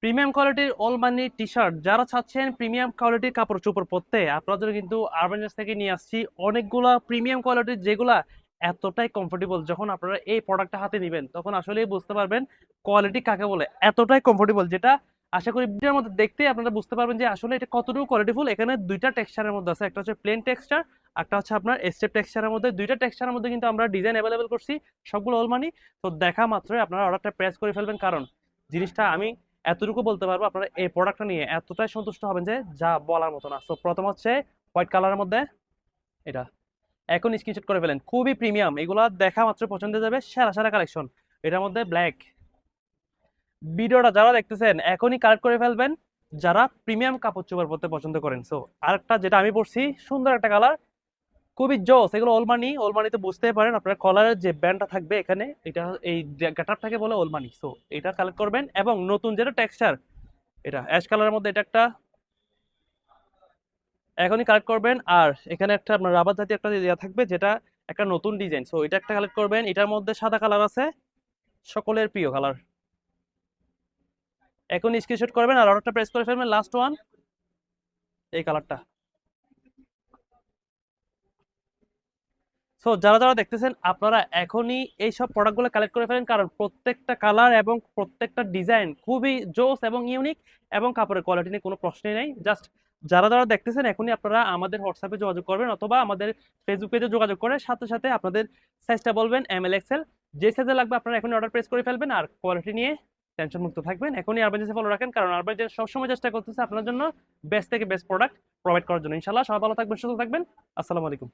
Premium কোয়ালিটির অলমানি T shirt যারা চাচ্ছেন প্রিমিয়াম কোয়ালিটির কাপড় চোপড় পরতে, আপনার জন্য কিন্তু আরবানিয়াস থেকে নিয়ে আসছি অনেকগুলা প্রিমিয়াম কোয়ালিটির, যেগুলা এতটাই কমফোর্টেবল। যখন আপনারা এই প্রোডাক্টটা হাতে নেবেন তখন আসলেই বুঝতে পারবেন কোয়ালিটি কাকে বলে। এতটাই কমফোর্টেবল, যেটা আশা করি ভিডিওর মধ্যে দেখতে আপনারা বুঝতে পারবেন যে আসলে এটা কতটুকু কোয়ালিটিফুল। এখানে দুইটা টেক্সচারের মধ্যে আছে, একটা হচ্ছে প্লেন টেক্সচার, একটা হচ্ছে আপনার স্টেপ টেক্সচারের মধ্যে। দুইটা টেক্সচারের মধ্যে কিন্তু আমরা ডিজাইন অ্যাভেলেবেল করছি, সবগুলো অলমানি। তো দেখা মাত্রই আপনারা অর্ডারটা প্রেস করে ফেলবেন, কারণ জিনিসটা আমি এতটুকু বলতে পারবো, আপনারা এই প্রোডাক্টটা নিয়ে এতটাই সন্তুষ্ট হবেন যে যা বলার মতো না। তো প্রথম হচ্ছে হোয়াইট কালারের মধ্যে এটা, এখন স্ক্রিনশট করে ফেলেন, খুবই প্রিমিয়াম, এগুলা দেখা মাত্র পছন্দ হয়ে যাবে, সেরা সেরা কালেকশন। এটার মধ্যে ব্ল্যাক, ভিডিওটা যারা দেখতেছেন এখনই কালেক্ট করে ফেলবেন যারা প্রিমিয়াম কাপড় চোপড় পরতে পছন্দ করেন। সো আরেকটা যেটা আমি পরছি, সুন্দর একটা কালার, খুবই জোস। এগুলো ওলমানি, ওলমানি তো বুঝতেই পারেন, আপনার কলারের যে ব্যান্ডটা থাকবে এখানে, এটা এই গেটআপটাকে বলে ওলমানি। সো এটা কালেক্ট করবেন, এবং নতুন যেটা টেক্সচার, এটা অ্যাশ কালারের মধ্যে, এটা একটা এখনই কালেক্ট করবেন। আর এখানে একটা আপনার রাবার জাতীয় একটা ইয়া থাকবে, যেটা একটা নতুন ডিজাইন। সো এটা একটা কালেক্ট করবেন। এটার মধ্যে সাদা কালার আছে, সকলের প্রিয় কালার। এখন স্ক্রিনশট করবেন আর অর্ডারটা প্রেস করে ফেলবেন। লাস্ট ওয়ান, এই কালারটা। সো যারা যারা দেখতেছেন আপনারা এখনই এই সব প্রোডাক্টগুলো কালেক্ট করে ফেলেন, কারণ প্রত্যেকটা কালার এবং প্রত্যেকটা ডিজাইন খুবই জোস এবং ইউনিক, এবং কাপড়ের কোয়ালিটি নিয়ে কোনো প্রশ্নই নাই। জাস্ট যারা যারা দেখতেছেন এখনই আপনারা আমাদের হোয়াটসঅ্যাপে যোগাযোগ করবেন, অথবা আমাদের ফেসবুক পেজে যোগাযোগ করে সাথে সাথে আপনাদের সাইজটা বলবেন, ML XL যে সাইজে লাগবে আপনারা এখনই অর্ডার প্রেস করে ফেলবেন, আর কোয়ালিটি নিয়ে টেনশন মুক্ত থাকবেন। এখনই আরবানিয়াসে ফলো রাখেন, কারণ আরবানিয়াস সবসময় চেষ্টা করতেছে আপনার জন্য বেস্ট থেকে বেস্ট প্রোডাক্ট প্রোভাইড করার জন্য। ইনশাআল্লাহ সবাই ভালো থাকবেন, সুস্থ থাকবেন। আসসালামু আলাইকুম।